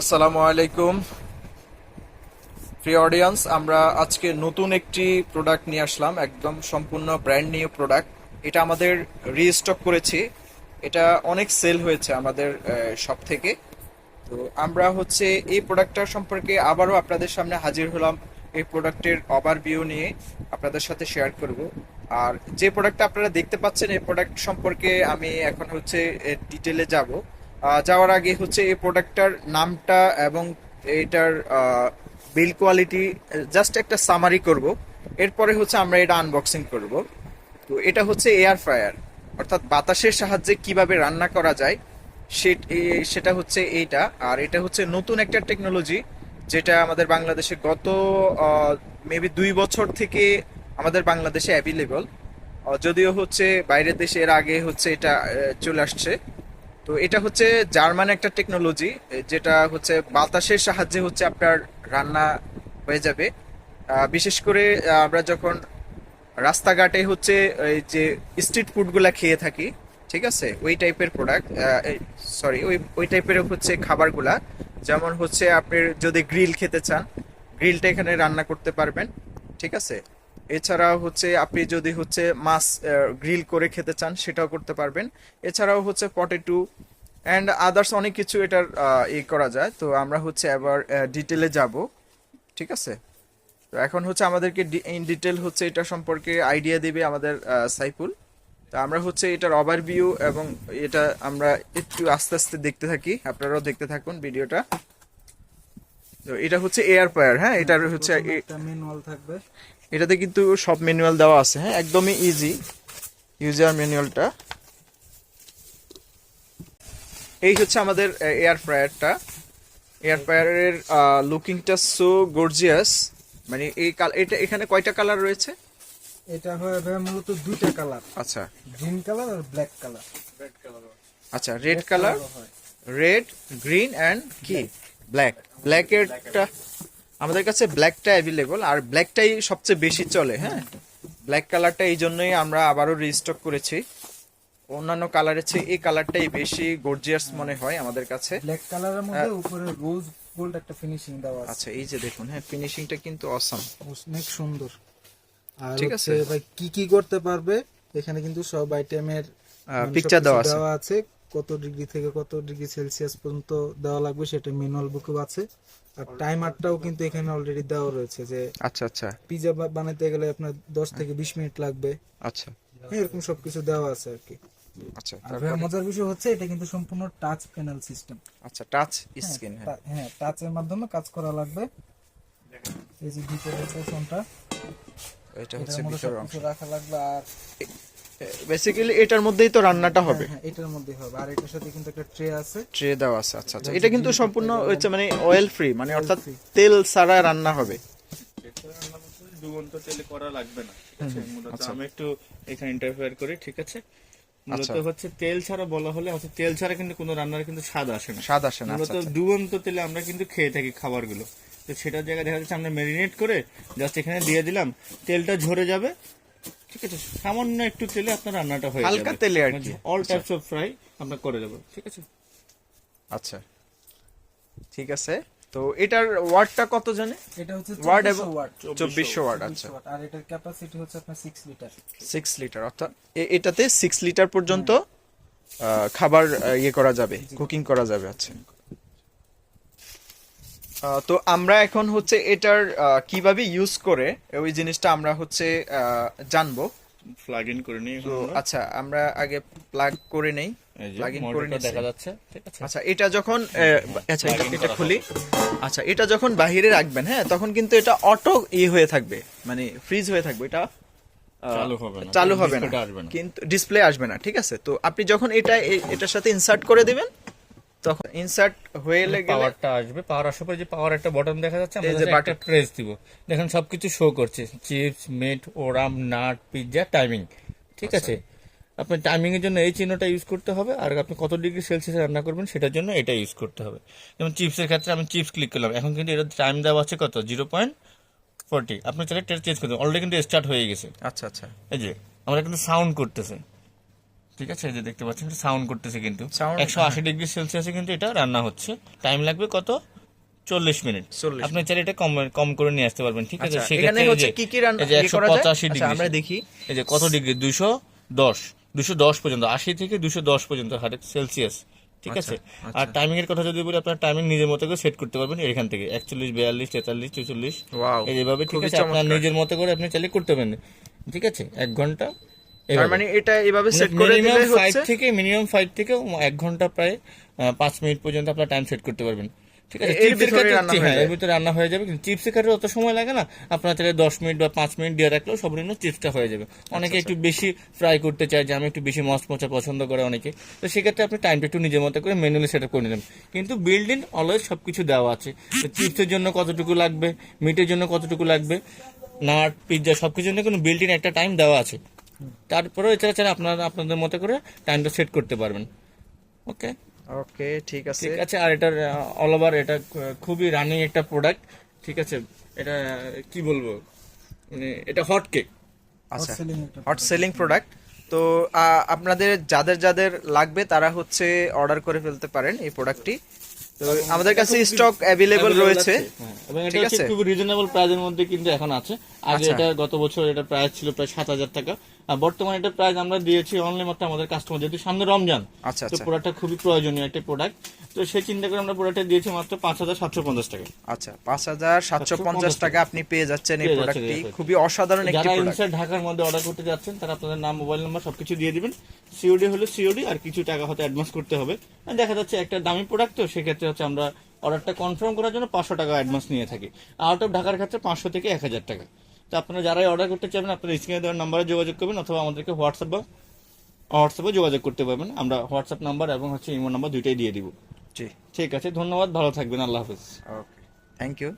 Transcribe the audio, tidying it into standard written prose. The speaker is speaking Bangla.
আসসালামু আলাইকুম প্রিয় অডিয়েন্স, আমরা আজকে নতুন একটি প্রোডাক্ট নিয়ে আসলাম, একদম সম্পূর্ণ ব্র্যান্ড নিউ প্রোডাক্ট। এটা আমাদের রিস্টক করেছি। এটা অনেক সেল হয়েছে আমাদের শপ থেকে। তো আমরা হচ্ছে এই প্রোডাক্টটার সম্পর্কে আবারও আপনাদের সামনে হাজির হলাম। এই প্রোডাক্টের ওভারভিউ নিয়ে আপনাদের সাথে শেয়ার করব। আর যে প্রোডাক্টটা আপনারা দেখতে পাচ্ছেন, এই প্রোডাক্ট সম্পর্কে আমি এখন হচ্ছে ডিটেলে যাব। যাওয়ার আগে হচ্ছে এই প্রোডাক্টটার নামটা এবং এটার বিল কোয়ালিটি জাস্ট একটা সামারি করব। এরপরে হচ্ছে আমরা এটা আনবক্সিং করব। তো এটা হচ্ছে এয়ার ফ্রায়ার, অর্থাৎ বাতাসের সাহায্যে কিভাবে রান্না করা যায় সেটা হচ্ছে এইটা। আর এটা হচ্ছে নতুন একটা টেকনোলজি, যেটা আমাদের বাংলাদেশে গত মেবি 2 বছর থেকে আমাদের বাংলাদেশে অ্যাভেলেবল। যদিও হচ্ছে বাইরের দেশে এর আগে হচ্ছে এটা চলে আসছে। তো এটা হচ্ছে জার্মান একটা টেকনোলজি, যেটা হচ্ছে বাতাসের সাহায্যে হচ্ছে আপনার রান্না হয়ে যাবে। বিশেষ করে আমরা যখন রাস্তাঘাটে হচ্ছে এই যে স্ট্রিট ফুডগুলা খেয়ে থাকি, ঠিক আছে, ওই টাইপের প্রোডাক্ট, সরি ওই টাইপের হচ্ছে খাবারগুলা। যেমন হচ্ছে আপনি যদি গ্রিল খেতে চান, গ্রিলটা এখানে রান্না করতে পারবেন, ঠিক আছে। এছাড়াও হচ্ছে আপনি যদি হচ্ছে মাছ গ্রিল করে খেতে চান, সেটাও করতে পারবেন। এছাড়াও হচ্ছে পটেটো অ্যান্ড আদার্স অনেক কিছু এটার করা যায়। তো আমরা হচ্ছে এবার ডিটেলে যাব, ঠিক আছে। তো এখন হচ্ছে আমাদেরকে ইন ডিটেল হচ্ছে এটা সম্পর্কে আইডিয়া দিবে আমাদের সাইফুল। তো আমরা হচ্ছে এটার ওভারভিউ এবং এটা আমরা একটু আস্তে আস্তে দেখতে থাকি, আপনারাও দেখতে থাকুন ভিডিওটা। তো এটা হচ্ছে এয়ার ফ্রায়ার, হ্যাঁ, এটার হচ্ছে একটা ম্যানুয়াল থাকবে। এটাতে কিন্তু সব ম্যানুয়াল দেওয়া আছে, হ্যাঁ, একদমই ইজি ইউজার ম্যানুয়ালটা। এই হচ্ছে আমাদের এয়ার ফ্রায়ারটা। এয়ার ফ্রায়ারের লুকিংটা সো গর্জিয়াস। মানে এটা এখানে কয়টা কালার রয়েছে? এটা হবে মূলত দুইটা কালার, আচ্ছা গ্রিন কালার আর ব্ল্যাক কালার। আচ্ছা, red colour, red, green and কি ব্ল্যাক। ব্ল্যাকেরটা আমাদের কাছে ব্ল্যাকটা অ্যাভেলেবল, আর ব্ল্যাকটাই সবচেয়ে বেশি চলে, হ্যাঁ। ব্ল্যাক কালারটা এই জন্যই আমরা আবারও রিস্টক করেছি। অন্যান্য কালারের চেয়ে এই কালারটাই বেশি গর্জিয়াস মনে হয় আমাদের কাছে। ব্ল্যাক কালারের মধ্যে উপরে রোজ গোল্ড একটা ফিনিশিং দেওয়া আছে। আচ্ছা, এই যে দেখুন, হ্যাঁ, ফিনিশিংটা কিন্তু অসাম, অনেক সুন্দর। আর ঠিক হচ্ছে আছে। ভাই কি কি করতে পারবে এখানে কিন্তু সব আইটেমের পিকচার দেওয়া আছে। আছে, কত ডিগ্রি থেকে কত ডিগ্রি সেলসিয়াস পর্যন্ত দেওয়া লাগবে সেটা ম্যানুয়াল বুকেও আছে। আর টাইমারটাও কিন্তু এখানে অলরেডি দেওয়া রয়েছে, যে আচ্ছা আচ্ছা পিজা বানাতে গেলে আপনার 10 থেকে 20 মিনিট লাগবে, আচ্ছা এরকম সবকিছু দেওয়া আছে আর কি। আচ্ছা। আর ভাই মজার বিষয় হচ্ছে এটা কিন্তু সম্পূর্ণ টাচ প্যানেল সিস্টেম। আচ্ছা, টাচ স্ক্রিন, হ্যাঁ। হ্যাঁ, টাচের মাধ্যমে কাজ করা লাগবে। এই যে ভিতরের পোর্শনটা, এটা এটার হচ্ছে মধ্যে ভিতরের সবকিছু অংশ। রাখা লাগবে। আর বেসিক্যালি এটার মধ্যেই তো রান্নাটা হবে। হ্যাঁ, এটার মধ্যে হবে। আর এটার সাথে কিন্তু একটা ট্রে আছে, ট্রে দেওয়া আছে। আচ্ছা আচ্ছা, এটা কিন্তু সম্পূর্ণ হচ্ছে মানে অয়েল ফ্রি, মানে অর্থাৎ তেল ছাড়া রান্না হবে। ডুবন্ত তেলে করা লাগবে না, ঠিক আছে। মূলত আচ্ছা। আমি একটু এখানে ইন্টারফেয়ার করি, ঠিক আছে। মূলত আচ্ছা। হচ্ছে তেল ছাড়া বলা হলে হচ্ছে তেল ছাড়া কিন্তু কোনো রান্নার কিন্তু স্বাদ আসে না। স্বাদ আসে না। মূলত আচ্ছা আচ্ছা। ডুবন্ত তেলে আমরা কিন্তু খেয়ে থাকি খাবারগুলো। তো সেটার জায়গায় দেখা যাচ্ছে আমরা ম্যারিনেট করে জাস্ট এখানে দিয়ে দিলাম, তেলটা ঝরে যাবে, ঠিক আছে। সামান্য একটু তেলে আপনার রান্নাটা হয়ে যাবে, হালকা তেলে আর কি। অল টাইপস অফ ফ্রাই আমরা করে দেবো, ঠিক আছে। আচ্ছা, ঠিক আছে। তো এটার ওয়াটটা কত জানে? এটা হচ্ছে ওয়াট 2400 এবং ওয়াট। 2400 ওয়াট। আচ্ছা, 2400 ওয়াট। আর এটার ক্যাপাসিটি হচ্ছে আপনার 6 লিটার। 6 লিটার, অর্থাৎ এটাতে 6 লিটার পর্যন্ত খাবার ইয়ে করা যাবে, কুকিং করা যাবে। আচ্ছা। তো আমরা এখন হচ্ছে এটার কিভাবে ইউজ করে ওই জিনিসটা আমরা হচ্ছে জানবো। প্লাগ ইন করে নিই তো আচ্ছা, আমরা আগে প্লাগ করে নেই। প্লাগ ইন করে নিই, দেখা যাচ্ছে, ঠিক আছে। আচ্ছা। এটা যখন আচ্ছা, এটা খুলি। আচ্ছা, এটা যখন বাহিরে রাখবেন, হ্যাঁ, তখন কিন্তু এটা অটো হয়ে থাকবে, মানে ফ্রিজ হয়ে থাকবে। এটা চালু হবে না, কিন্তু ডিসপ্লে আসবে না, ঠিক আছে। তো আপনি যখন এটার সাথে ইনসার্ট করে দিবেন, তখন ইনসার্ট হয়ে গেলে পাওয়ারটা আসবে। পাওয়ার আসার পরে যে পাওয়ার একটা বাটন দেখা যাচ্ছে, আমরা এই যে একটা প্রেস দিব, দেখেন সবকিছু শো করছে, চিপস, মিট, ওরাম, নাট, পিৎজা, টাইমিং, ঠিক আছে। আপনি টাইমিং এর জন্য এই চিহ্নটা ইউজ করতে হবে, আর আপনি কত ডিগ্রি সেলসিয়াসে রান্না করবেন সেটার জন্য এটা ইউজ করতে হবে। যেমন চিপসের ক্ষেত্রে আমি চিপস ক্লিক করলাম, এখন কিন্তু এটা টাইম দেওয়া আছে কত, 0.40। আপনি চাইলে চেঞ্জ করতে, অলরেডি কিন্তু স্টার্ট হয়ে গেছে। আচ্ছা আচ্ছা। এই যে আমরা কিন্তু সাউন্ড করতেছে, ঠিক আছে, এই যে দেখতে পাচ্ছেন সাউন্ড করতেছে কিন্তু Sound, 180 ডিগ্রি সেলসিয়াসে কিন্তু এটা রান্না হচ্ছে। টাইম লাগবে কত? 40 মিনিট। 40 আপনি চাইলে এটা কম কম করে নিয়ে আসতে পারবেন। ঠিক আছে, আচ্ছা, সেক্ষেত্রে এখানে এই হচ্ছে যে কি কি রান্না এই যে ইয়ে করা যায়? 185 আচ্ছা, ডিগ্রি, আমরা দেখি। এই যে কত ডিগ্রি, 210 210 পর্যন্ত, 80 থেকে 210 পর্যন্ত সেলসিয়াস। ঠিক আছে, আর টাইমিং এর কথা যদি বলি, আপনার টাইমিং নিজের মতো করে সেট করতে পারবেন এখান থেকে 41 42 43 44 ওয়াও, এইভাবে। ঠিক খুবই আছে, আপনার চমৎকার। নিজের মতো করে আপনি চাইলে করতে পারেন। ঠিক আছে, 1 ঘন্টা তার মানে এটা এভাবে সেট করে দিলে হচ্ছে মিনিমাম 5 থেকে 1 ঘন্টা প্রায় 5 মিনিট পর্যন্ত আপনার টাইম সেট করতে পারবেন। ঠিক আছে, এর চিপসের ভিতরে ক্ষেত্রে রান্না হয়ে হ্যাঁ, যায়। এর ভিতরে রান্না হয়ে যাবে, কিন্তু চিপসের ক্ষেত্রে অত সময় লাগে না। আপনার চাইলে 10 মিনিট বা 5 মিনিট দিয়ে রাখলেও সর্বনিম্ন চিপসটা হয়ে যাবে। অনেকে একটু বেশি ফ্রাই করতে চায়, যে আমি একটু বেশি মচমচা পছন্দ করে অনেকে, তো সেক্ষেত্রে আপনি টাইমটা একটু নিজের মতো করে ম্যানুয়ালি সেট করে নিলেন। কিন্তু বিল্ড ইন অলওয়েজ সবকিছু দেওয়া আছে, চিপসের জন্য কতটুকু লাগবে, মিটের জন্য কতটুকু লাগবে, নাট পিৎজা সবকিছুর জন্য কোনো বিল্ড ইন একটা টাইম দেওয়া আছে। তারপরেও এছাড়া ছাড়া আপনারা আপনাদের মতো করে টাইমটা সেট করতে পারবেন। ওকে, ওকে, ঠিক আছে। ঠিক আছে। আর এটার অল ওভার এটা খুবই রানিং একটা প্রোডাক্ট। ঠিক আছে, এটা কি বলবো, মানে এটা হট কেক। আচ্ছা, হট সেলিং প্রোডাক্ট। তো আপনাদের যাদের যাদের লাগবে তারা হচ্ছে অর্ডার করে ফেলতে পারেন এই প্রোডাক্টটি। তো আমাদের কাছে স্টক অ্যাভেলেবল রয়েছে। হ্যাঁ, এবং এটা ঠিক হচ্ছে আছে। খুবই রিজনেবল প্রাইসের মধ্যে কিন্তু এখন আছে। আগে আচ্ছা। এটা গত বছর এটা প্রাইস ছিল প্রায় 7,000 টাকা, আর বর্তমানে এটা প্রাইস আমরা দিয়েছি অনলি মাত্র আমাদের কাস্টমার, যেহেতু সামনে রমজান, আচ্ছা, তো আচ্ছা, প্রোডাক্টটা খুবই প্রয়োজনীয় একটা প্রোডাক্ট। তো সেই চিন্তা করে আমরা প্রোডাক্টটা দিয়েছি মাত্র 5,750 টাকা। আচ্ছা, 5,750 টাকা আপনি পেয়ে যাচ্ছেন এই পেয়ে যাচ্ছেন প্রোডাক্টটি। এই খুবই অসাধারণ একটি যারা প্রোডাক্ট। ইনসাইড ঢাকার মধ্যে অর্ডার করতে যাচ্ছেন, তারা আপনাদের নাম, মোবাইল নাম্বার সবকিছু দিয়ে দিবেন। সিওডি হলে সিওডি, আর কিছু টাকা হয়তো অ্যাডভান্স করতে হবে। আর দেখা যাচ্ছে একটা দামি প্রোডাক্ট, তো সেক্ষেত্রে হচ্ছে আমরা অর্ডারটা কনফার্ম করার জন্য 500 টাকা অ্যাডভান্স নিয়ে থাকি। আউট অফ ঢাকার ক্ষেত্রে 500 থেকে 1,000 টাকা। তো আপনারা যারাই অর্ডার করতে চাইবেন, আপনারা স্ক্রিনে দেওয়ার নাম্বারে যোগাযোগ করবেন, অথবা আমাদেরকে হোয়াটসঅ্যাপে যোগাযোগ করতে পারবেন। আমরা হোয়াটসঅ্যাপ নাম্বার এবং হচ্ছে ইমো নাম্বার দুইটাই দিয়ে দিব। জি, ঠিক আছে, ধন্যবাদ, ভালো থাকবেন, আল্লাহ হাফেজ। ওকে, থ্যাংক ইউ।